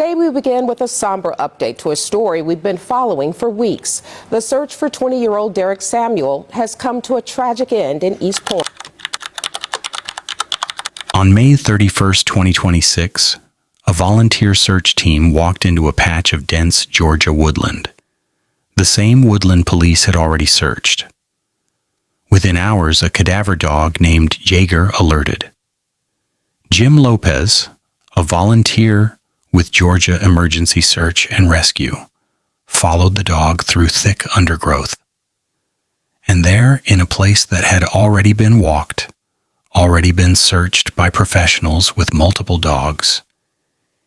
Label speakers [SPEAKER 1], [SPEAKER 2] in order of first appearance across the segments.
[SPEAKER 1] Today we begin with a somber update to a story we've been following for weeks. The search for 20-year-old Derek Samuel has come to a tragic end in East Point.
[SPEAKER 2] On May 31, 2026, a volunteer search team walked into a patch of dense Georgia woodland. The same woodland police had already searched. Within hours, a cadaver dog named Jaeger alerted. Jim Lopez, a volunteer with Georgia Emergency Search and Rescue, followed the dog through thick undergrowth. And there, in a place that had already been walked, already been searched by professionals with multiple dogs,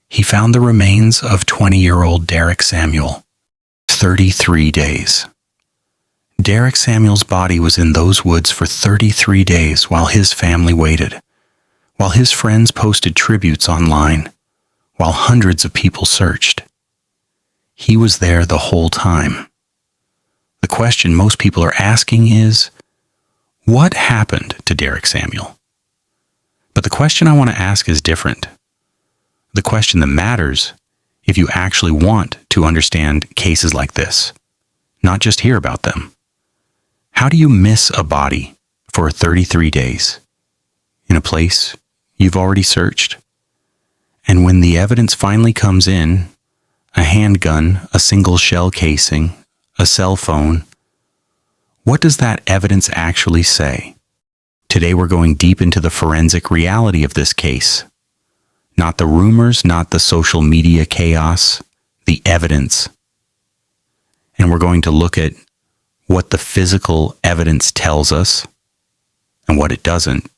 [SPEAKER 2] he found the remains of 20-year-old Derek Samuel. 33 days. Derek Samuel's body was in those woods for 33 days while his family waited, while his friends posted tributes online, while hundreds of people searched. He was there the whole time. The question most people are asking is, what happened to Derek Samuel? But the question I want to ask is different. The question that matters if you actually want to understand cases like this, not just hear about them. How do you miss a body for 33 days in a place you've already searched? And when the evidence finally comes in, a handgun, a single shell casing, a cell phone, what does that evidence actually say? Today we're going deep into the forensic reality of this case. Not the rumors, not the social media chaos, the evidence. And we're going to look at what the physical evidence tells us and what it doesn't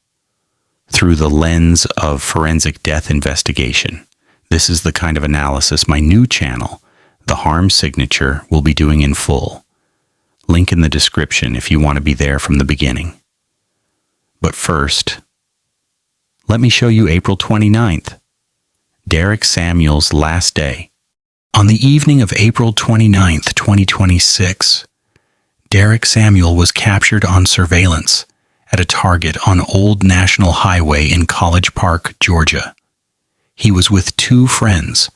[SPEAKER 2] through the lens of forensic death investigation. This is the kind of analysis my new channel, The Harm Signature, will be doing in full. Link in the description if you want to be there from the beginning. But first, let me show you April 29th, Derek Samuel's last day. On the evening of April 29th, 2026, Derek Samuel was captured on surveillance at a target on Old National Highway in College Park, Georgia. He was with two friends,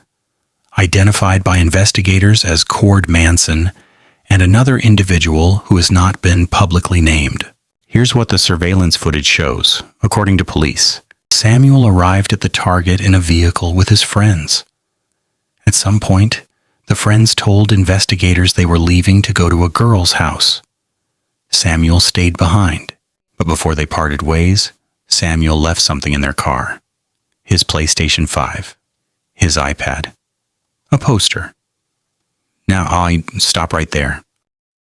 [SPEAKER 2] identified by investigators as Cord Manson and another individual who has not been publicly named. Here's what the surveillance footage shows, according to police. Samuel arrived at the target in a vehicle with his friends. At some point, the friends told investigators they were leaving to go to a girl's house. Samuel stayed behind, but before they parted ways, Samuel left something in their car. His PlayStation 5, his iPad, a poster. Now, I stop right there.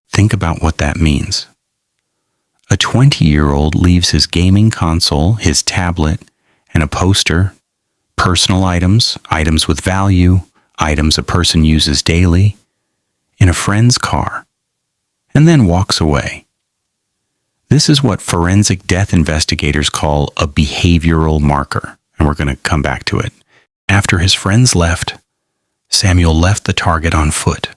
[SPEAKER 2] Think about what that means. A 20-year-old leaves his gaming console, his tablet, and a poster, personal items, items with value, items a person uses daily, in a friend's car, and then walks away. This is what forensic death investigators call a behavioral marker, and we're going to come back to it. After his friends left, Samuel left the target on foot.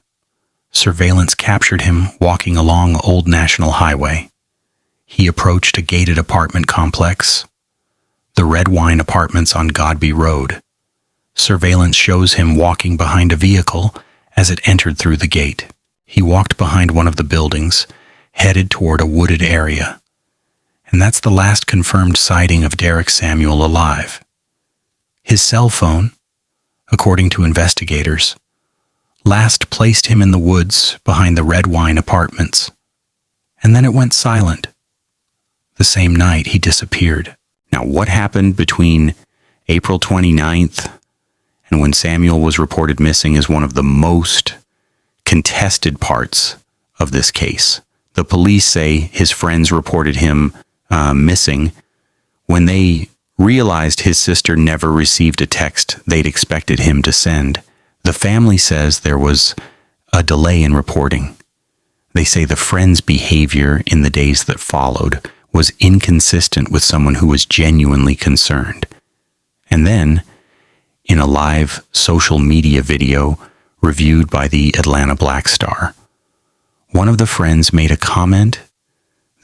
[SPEAKER 2] Surveillance captured him walking along Old National Highway. He approached a gated apartment complex, the Red Wine Apartments on Godby Road. Surveillance shows him walking behind a vehicle as it entered through the gate. He walked behind one of the buildings, headed toward a wooded area. And that's the last confirmed sighting of Derek Samuel alive. His cell phone, according to investigators, last placed him in the woods behind the Red Wine Apartments. And then it went silent. The same night he disappeared. Now, what happened between April 29th and when Samuel was reported missing is one of the most contested parts of this case. The police say his friends reported him missing when they realized his sister never received a text they'd expected him to send. The family says there was a delay in reporting. They say the friend's behavior in the days that followed was inconsistent with someone who was genuinely concerned. And then, in a live social media video reviewed by the Atlanta Black Star, one of the friends made a comment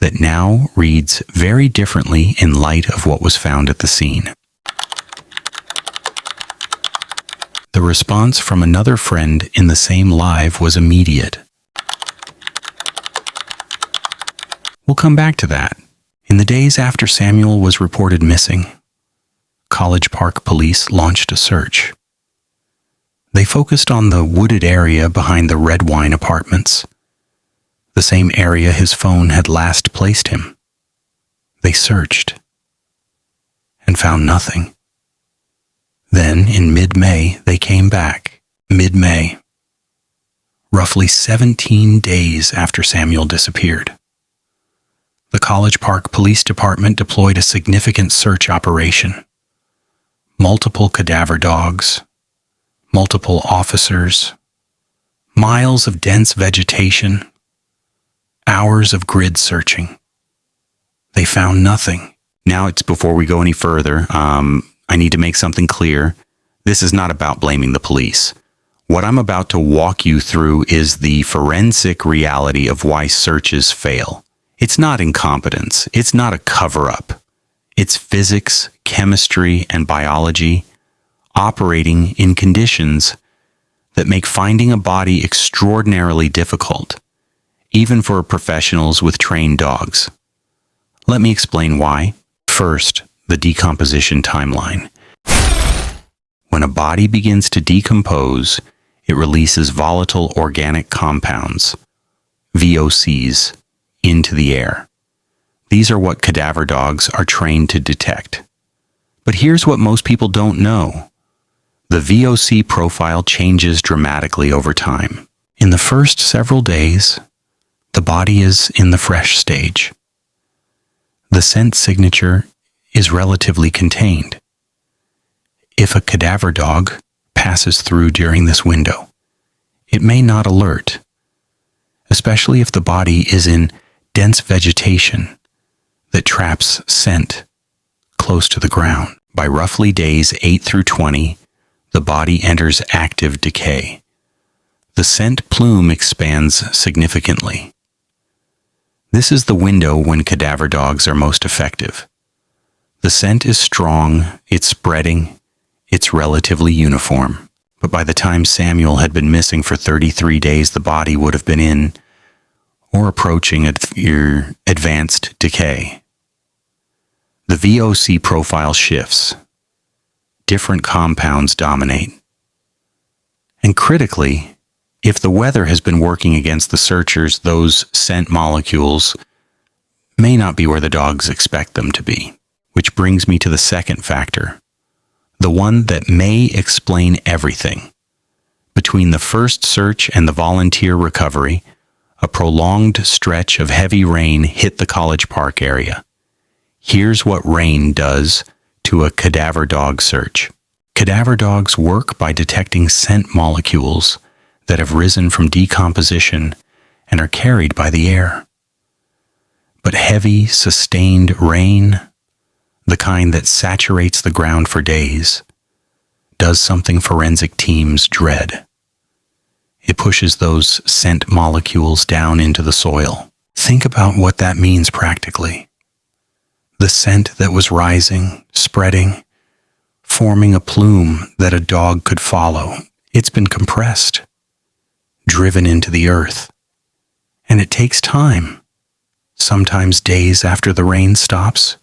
[SPEAKER 2] that now reads very differently in light of what was found at the scene. The response from another friend in the same live was immediate. We'll come back to that. In the days after Samuel was reported missing, College Park police launched a search. They focused on the wooded area behind the Red Wine Apartments, the same area his phone had last placed him. They searched and found nothing. Then, in mid-May, they came back. Mid-May, roughly 17 days after Samuel disappeared. The College Park Police Department deployed a significant search operation. Multiple cadaver dogs, multiple officers, miles of dense vegetation, hours of grid searching. They found nothing. Now it's before we go any further, I need to make something clear. This is not about blaming the police. What I'm about to walk you through is the forensic reality of why searches fail. It's not incompetence. It's not a cover-up. It's physics, chemistry, and biology operating in conditions that make finding a body extraordinarily difficult, even for professionals with trained dogs. Let me explain why. First, the decomposition timeline. When a body begins to decompose, it releases volatile organic compounds, VOCs, into the air. These are what cadaver dogs are trained to detect. But here's what most people don't know. The VOC profile changes dramatically over time. In the first several days, the body is in the fresh stage. The scent signature is relatively contained. If a cadaver dog passes through during this window, it may not alert, especially if the body is in dense vegetation that traps scent close to the ground. By roughly days 8 through 20, the body enters active decay. The scent plume expands significantly. This is the window when cadaver dogs are most effective. The scent is strong, it's spreading, it's relatively uniform. But by the time Samuel had been missing for 33 days, the body would have been in or approaching advanced decay. The VOC profile shifts. Different compounds dominate. And critically, if the weather has been working against the searchers, those scent molecules may not be where the dogs expect them to be. Which brings me to the second factor, the one that may explain everything. Between the first search and the volunteer recovery, a prolonged stretch of heavy rain hit the College Park area. Here's what rain does to a cadaver dog search. Cadaver dogs work by detecting scent molecules that have risen from decomposition and are carried by the air. But heavy, sustained rain, the kind that saturates the ground for days, does something forensic teams dread. It pushes those scent molecules down into the soil. Think about what that means practically. The scent that was rising, spreading, forming a plume that a dog could follow. It's been compressed, driven into the earth. And it takes time, sometimes days after the rain stops,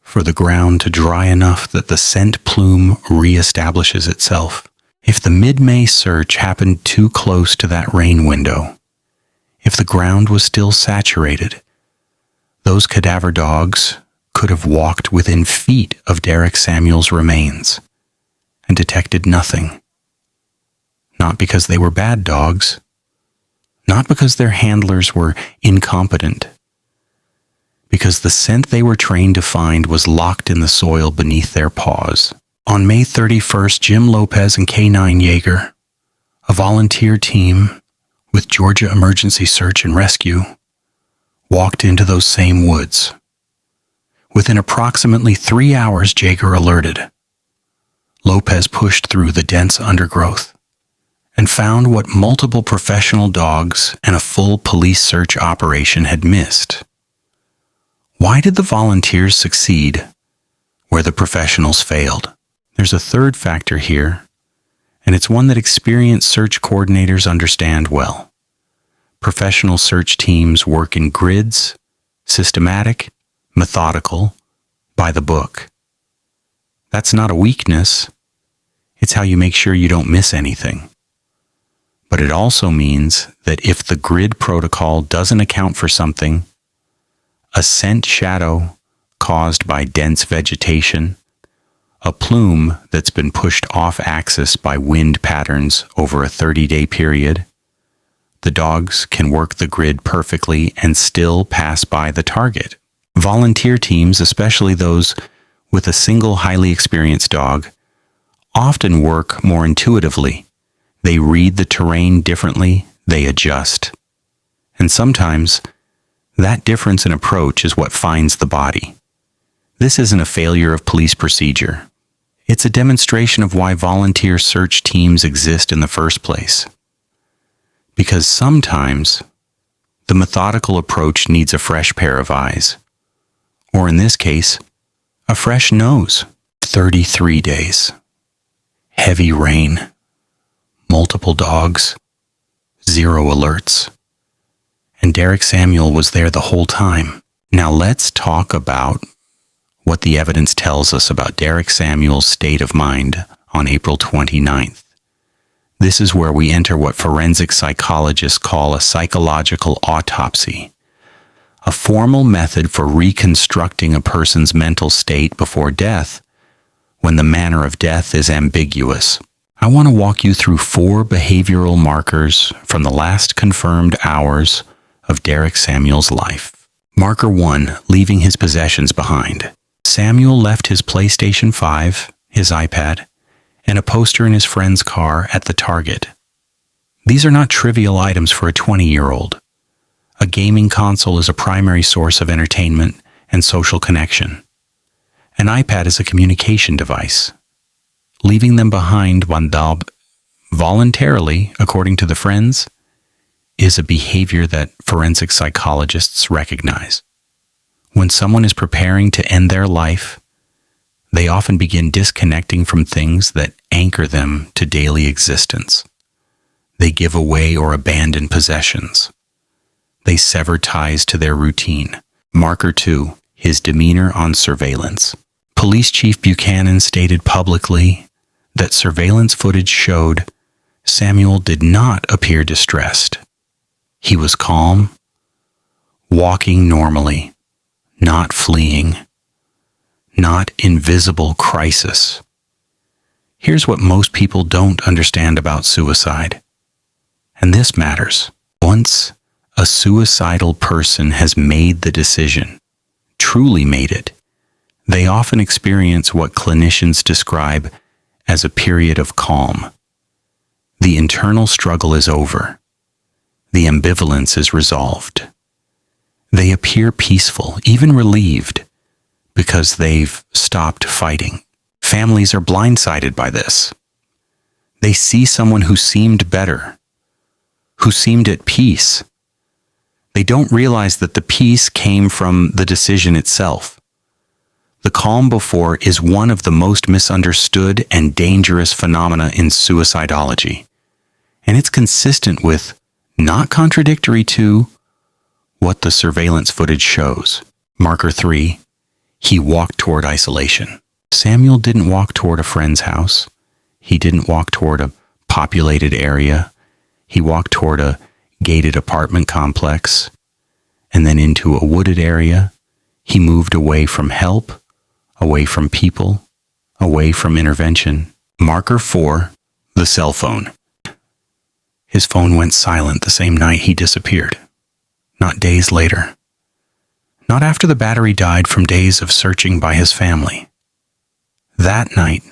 [SPEAKER 2] for the ground to dry enough that the scent plume reestablishes itself. If the mid-May search happened too close to that rain window, if the ground was still saturated, those cadaver dogs could have walked within feet of Derek Samuel's remains and detected nothing. Not because they were bad dogs, not because their handlers were incompetent, because the scent they were trained to find was locked in the soil beneath their paws. On May 31st, Jim Lopez and K9 Yeager, a volunteer team with Georgia Emergency Search and Rescue, walked into those same woods. Within approximately 3 hours, Yeager alerted. Lopez pushed through the dense undergrowth and found what multiple professional dogs and a full police search operation had missed. Why did the volunteers succeed where the professionals failed? There's a third factor here, and it's one that experienced search coordinators understand well. Professional search teams work in grids, systematic, methodical, by the book. That's not a weakness. It's how you make sure you don't miss anything. But it also means that if the grid protocol doesn't account for something, a scent shadow caused by dense vegetation, a plume that's been pushed off axis by wind patterns over a 30-day period, the dogs can work the grid perfectly and still pass by the target. Volunteer teams, especially those with a single highly experienced dog, often work more intuitively. They read the terrain differently, they adjust. And sometimes, that difference in approach is what finds the body. This isn't a failure of police procedure. It's a demonstration of why volunteer search teams exist in the first place. Because sometimes, the methodical approach needs a fresh pair of eyes. Or in this case, a fresh nose. 33 days. Heavy rain. Multiple dogs. 0 alerts. And Derek Samuel was there the whole time. Now let's talk about what the evidence tells us about Derek Samuel's state of mind on April 29th. This is where we enter what forensic psychologists call a psychological autopsy, a formal method for reconstructing a person's mental state before death when the manner of death is ambiguous. I want to walk you through 4 behavioral markers from the last confirmed hours of Derek Samuel's life. Marker 1, leaving his possessions behind. Samuel left his PlayStation 5, his iPad, and a poster in his friend's car at the Target. These are not trivial items for a 20-year-old. A gaming console is a primary source of entertainment and social connection. An iPad is a communication device. Leaving them behind voluntarily, according to the friends, is a behavior that forensic psychologists recognize. When someone is preparing to end their life, they often begin disconnecting from things that anchor them to daily existence. They give away or abandon possessions. They sever ties to their routine. Marker 2, his demeanor on surveillance. Police Chief Buchanan stated publicly that surveillance footage showed Samuel did not appear distressed. He was calm, walking normally, not fleeing, not invisible crisis. Here's what most people don't understand about suicide. And this matters. Once a suicidal person has made the decision, truly made it, they often experience what clinicians describe as a period of calm. The internal struggle is over. The ambivalence is resolved. They appear peaceful, even relieved, because they've stopped fighting. Families are blindsided by this. They see someone who seemed better, who seemed at peace. They don't realize that the peace came from the decision itself. The calm before is one of the most misunderstood and dangerous phenomena in suicidology, and it's consistent with, not contradictory to, what the surveillance footage shows. Marker 3, he walked toward isolation. Samuel didn't walk toward a friend's house. He didn't walk toward a populated area. He walked toward a gated apartment complex, and then into a wooded area. He moved away from help, away from people, away from intervention. Marker 4, the cell phone. His phone went silent the same night he disappeared, not days later. Not after the battery died from days of searching by his family. That night,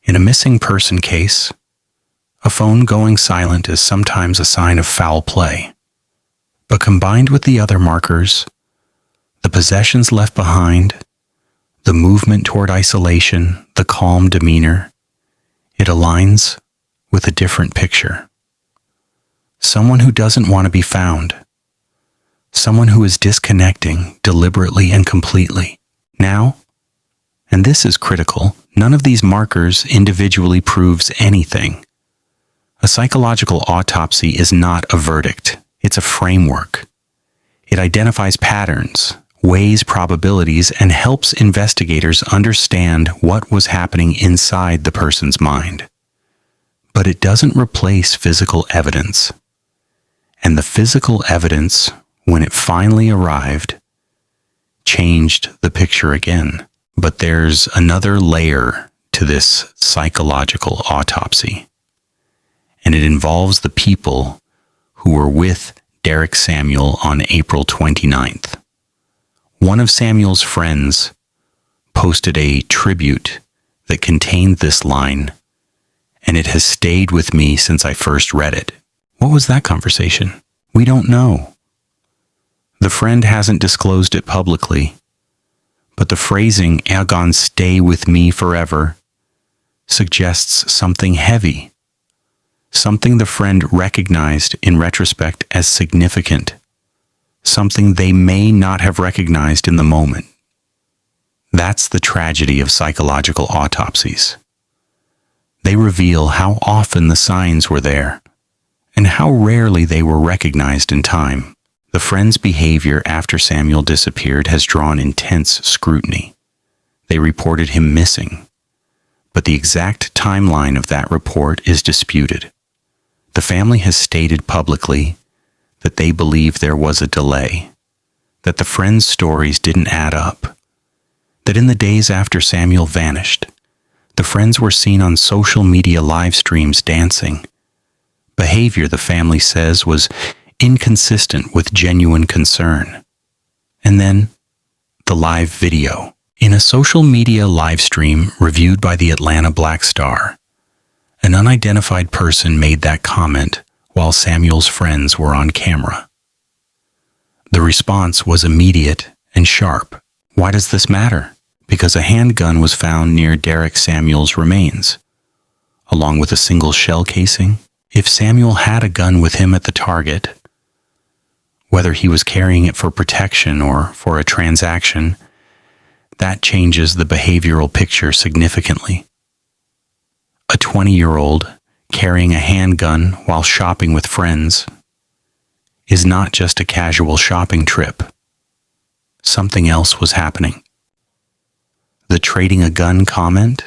[SPEAKER 2] in a missing person case, a phone going silent is sometimes a sign of foul play. But combined with the other markers, the possessions left behind, the movement toward isolation, the calm demeanor, it aligns with a different picture. Someone who doesn't want to be found. Someone who is disconnecting deliberately and completely. Now, and this is critical, None of these markers individually proves anything. A psychological autopsy is not a verdict. It's a framework. It identifies patterns, weighs probabilities, and helps investigators understand what was happening inside the person's mind. But it doesn't replace physical evidence. And the physical evidence, when it finally arrived, changed the picture again. But there's another layer to this psychological autopsy, and it involves the people who were with Derek Samuel on April 29th. One of Samuel's friends posted a tribute that contained this line, and it has stayed with me since I first read it. What was that conversation? We don't know. The friend hasn't disclosed it publicly, but the phrasing, "Agon, stay with me forever," suggests something heavy, something the friend recognized in retrospect as significant, something they may not have recognized in the moment. That's the tragedy of psychological autopsies. They reveal how often the signs were there, and how rarely they were recognized in time. The friend's behavior after Samuel disappeared has drawn intense scrutiny. They reported him missing, but the exact timeline of that report is disputed. The family has stated publicly that they believe there was a delay, that the friend's stories didn't add up, that in the days after Samuel vanished, the friends were seen on social media live streams dancing. Behavior, the family says, was inconsistent with genuine concern. And then, the live video. In a social media live stream reviewed by the Atlanta Black Star, an unidentified person made that comment while Samuel's friends were on camera. The response was immediate and sharp. Why does this matter? Because a handgun was found near Derek Samuel's remains, along with a single shell casing. If Samuel had a gun with him at the target, whether he was carrying it for protection or for a transaction, that changes the behavioral picture significantly. A 20-year-old carrying a handgun while shopping with friends is not just a casual shopping trip. Something else was happening. The trading a gun comment,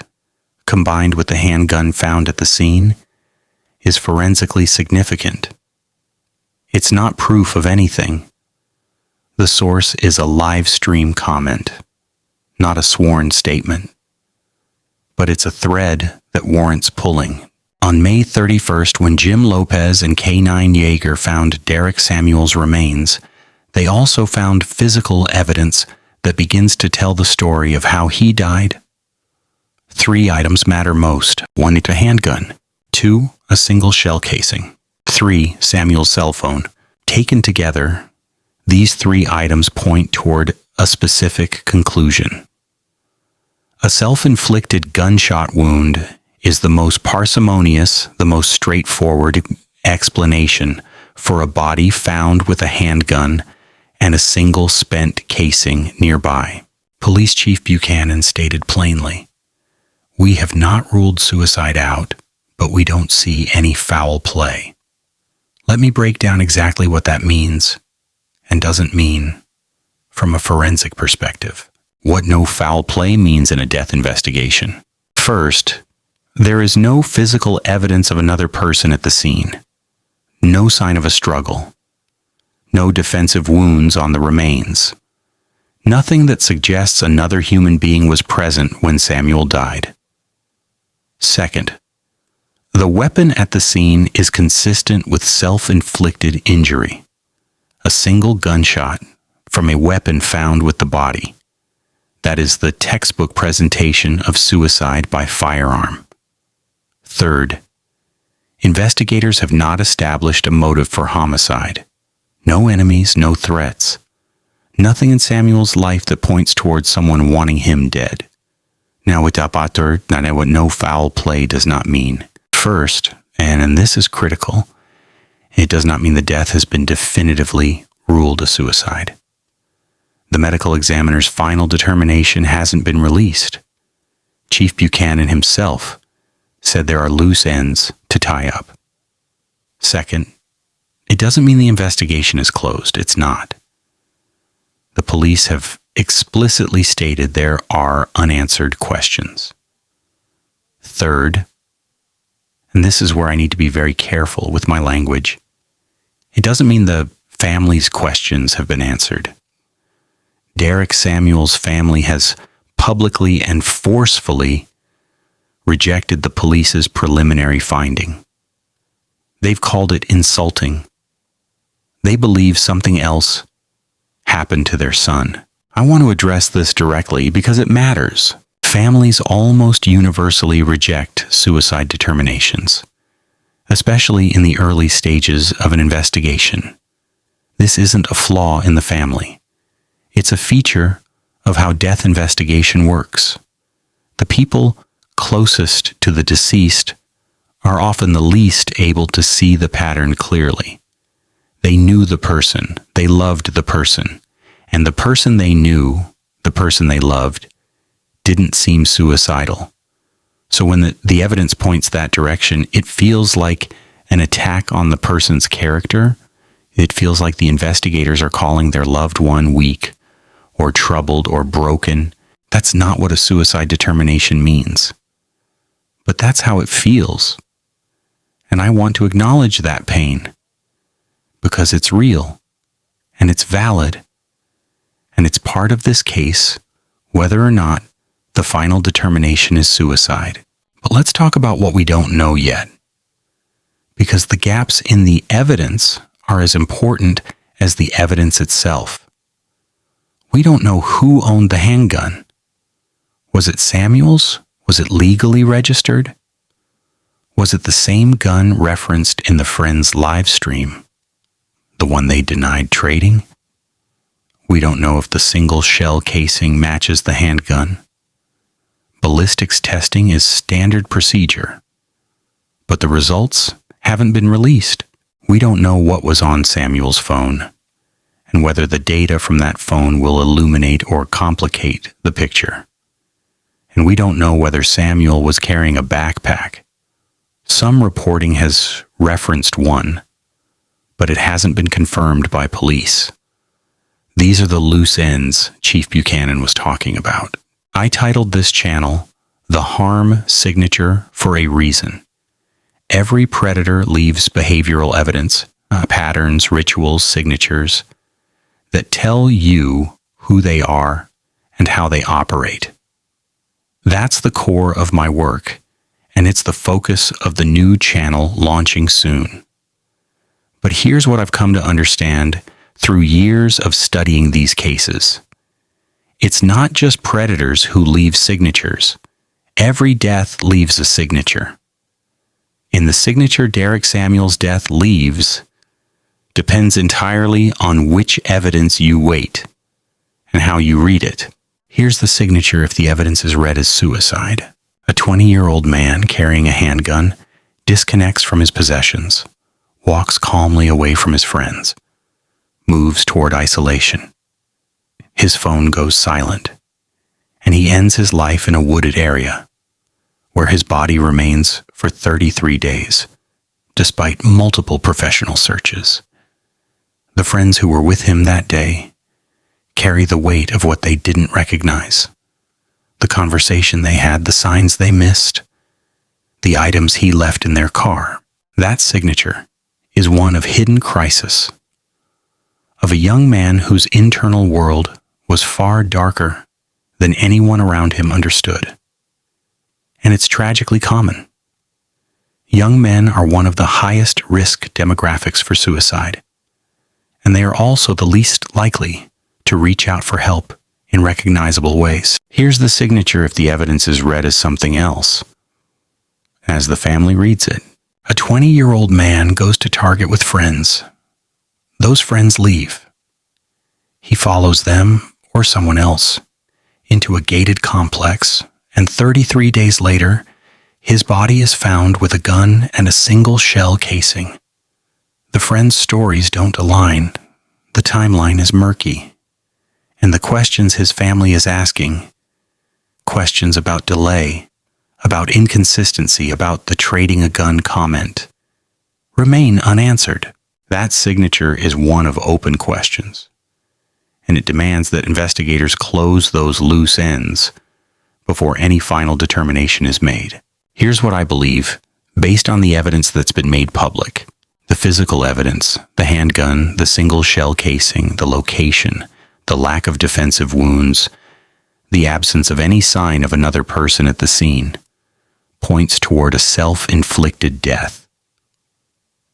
[SPEAKER 2] combined with the handgun found at the scene, is forensically significant. It's not proof of anything. The source is a live stream comment, not a sworn statement. But it's a thread that warrants pulling. On May 31st, when Jim Lopez and K9 Yeager found Derek Samuel's remains, they also found physical evidence that begins to tell the story of how he died. 3 items matter most. 1, a handgun. 2, a single shell casing. 3, Samuel's cell phone. Taken together, these 3 items point toward a specific conclusion. A self-inflicted gunshot wound is the most parsimonious, the most straightforward explanation for a body found with a handgun and a single spent casing nearby. Police Chief Buchanan stated plainly, "We have not ruled suicide out, but we don't see any foul play." Let me break down exactly what that means and doesn't mean from a forensic perspective. What no foul play means in a death investigation. First, there is no physical evidence of another person at the scene. No sign of a struggle. No defensive wounds on the remains. Nothing that suggests another human being was present when Samuel died. Second, the weapon at the scene is consistent with self-inflicted injury. A single gunshot from a weapon found with the body. That is the textbook presentation of suicide by firearm. Third, investigators have not established a motive for homicide. No enemies, no threats. Nothing in Samuel's life that points towards someone wanting him dead. Now, what no foul play does not mean. First, and this is critical, it does not mean the death has been definitively ruled a suicide. The medical examiner's final determination hasn't been released. Chief Buchanan himself said there are loose ends to tie up. Second, it doesn't mean the investigation is closed. It's not. The police have explicitly stated there are unanswered questions. Third, and this is where I need to be very careful with my language, it doesn't mean the family's questions have been answered. Derek Samuel's family has publicly and forcefully rejected the police's preliminary finding. They've called it insulting. They believe something else happened to their son. I want to address this directly because it matters. Families almost universally reject suicide determinations, especially in the early stages of an investigation. This isn't a flaw in the family. It's a feature of how death investigation works. The people closest to the deceased are often the least able to see the pattern clearly. They knew the person, they loved the person, and the person they knew, the person they loved, didn't seem suicidal. So when the evidence points that direction, it feels like an attack on the person's character. It feels like the investigators are calling their loved one weak or troubled or broken. That's not what a suicide determination means. But that's how it feels. And I want to acknowledge that pain because it's real and it's valid and it's part of this case, whether or not the final determination is suicide. But let's talk about what we don't know yet, because the gaps in the evidence are as important as the evidence itself. We don't know who owned the handgun. Was it Samuel's? Was it legally registered? Was it the same gun referenced in the friend's live stream? The one they denied trading? We don't know if the single shell casing matches the handgun. Ballistics testing is standard procedure, but the results haven't been released. We don't know what was on Samuel's phone and whether the data from that phone will illuminate or complicate the picture. And we don't know whether Samuel was carrying a backpack. Some reporting has referenced one, but it hasn't been confirmed by police. These are the loose ends Chief Buchanan was talking about. I titled this channel, The Harm Signature, for a reason. Every predator leaves behavioral evidence, patterns, rituals, signatures, that tell you who they are and how they operate. That's the core of my work, and it's the focus of the new channel launching soon. But here's what I've come to understand through years of studying these cases. It's not just predators who leave signatures. Every death leaves a signature. In the signature Derek Samuel's death leaves depends entirely on which evidence you weight and how you read it. Here's the signature if the evidence is read as suicide. A 20-year-old man carrying a handgun disconnects from his possessions, walks calmly away from his friends, moves toward isolation. His phone goes silent, and he ends his life in a wooded area where his body remains for 33 days, despite multiple professional searches. The friends who were with him that day carry the weight of what they didn't recognize, the conversation they had, the signs they missed, the items he left in their car. That signature is one of hidden crisis, of a young man whose internal world was far darker than anyone around him understood. And it's tragically common. Young men are one of the highest risk demographics for suicide, and they are also the least likely to reach out for help in recognizable ways. Here's the signature if the evidence is read as something else, as the family reads it. A 20-year-old man goes to Target with friends. Those friends leave. He follows them, or someone else, into a gated complex, and 33 days later, his body is found with a gun and a single shell casing. The friends' stories don't align. The timeline is murky. And the questions his family is asking questions about delay, about inconsistency, about the trading a gun comment, remain unanswered. That signature is one of open questions, and it demands that investigators close those loose ends before any final determination is made. Here's what I believe, based on the evidence that's been made public. The physical evidence, the handgun, the single shell casing, the location, the lack of defensive wounds, the absence of any sign of another person at the scene, points toward a self-inflicted death.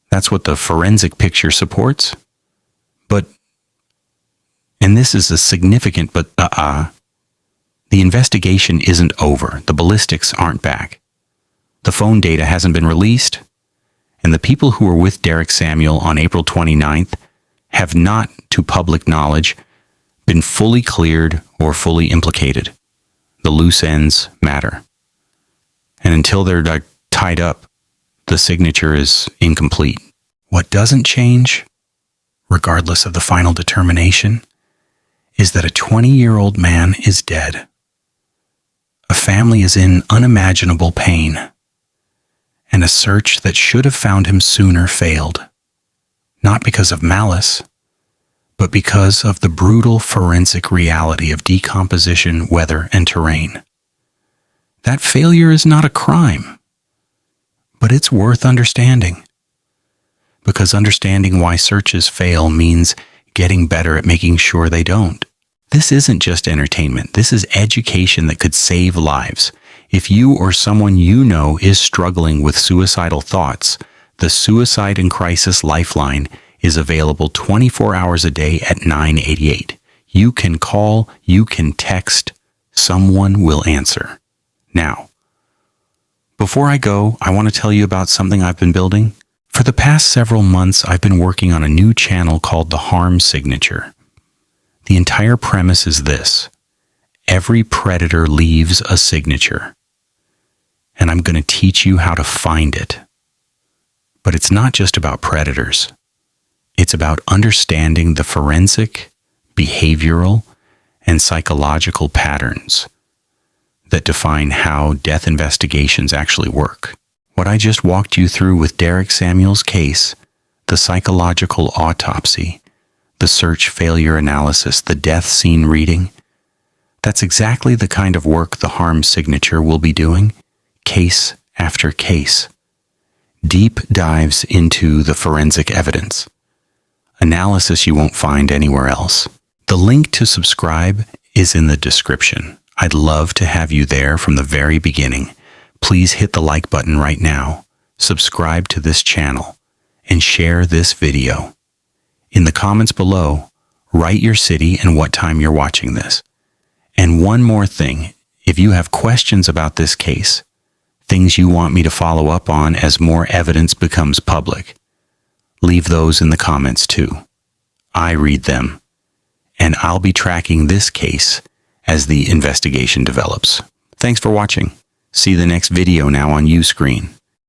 [SPEAKER 2] That's what the forensic picture supports. But, and this is a significant but the investigation isn't over. The ballistics aren't back. The phone data hasn't been released, and the people who were with Derek Samuel on April 29th have not, to public knowledge, been fully cleared or fully implicated. The loose ends matter. And until they're tied up, the signature is incomplete. What doesn't change, regardless of the final determination, is that a 20-year-old man is dead. A family is in unimaginable pain, and a search that should have found him sooner failed, not because of malice, but because of the brutal forensic reality of decomposition, weather, and terrain. That failure is not a crime, but it's worth understanding, because understanding why searches fail means getting better at making sure they don't. This isn't just entertainment. This is education that could save lives. If you or someone you know is struggling with suicidal thoughts, the Suicide and Crisis Lifeline is available 24 hours a day at 988. You can call, you can text, someone will answer. Now, before I go, I want to tell you about something I've been building. For the past several months, I've been working on a new channel called The Harm Signature. The entire premise is this: every predator leaves a signature, and I'm going to teach you how to find it. But it's not just about predators. It's about understanding the forensic, behavioral, and psychological patterns that define how death investigations actually work. What I just walked you through with Derek Samuel's case, the psychological autopsy, the search failure analysis, the death scene reading, that's exactly the kind of work the Harm Signature will be doing, case after case. Deep dives into the forensic evidence. Analysis you won't find anywhere else. The link to subscribe is in the description. I'd love to have you there from the very beginning. Please hit the like button right now, subscribe to this channel, and share this video. In the comments below, write your city and what time you're watching this. And one more thing, if you have questions about this case, things you want me to follow up on as more evidence becomes public, leave those in the comments too. I read them, and I'll be tracking this case as the investigation develops. Thanks for watching. See the next video now on YouScreen.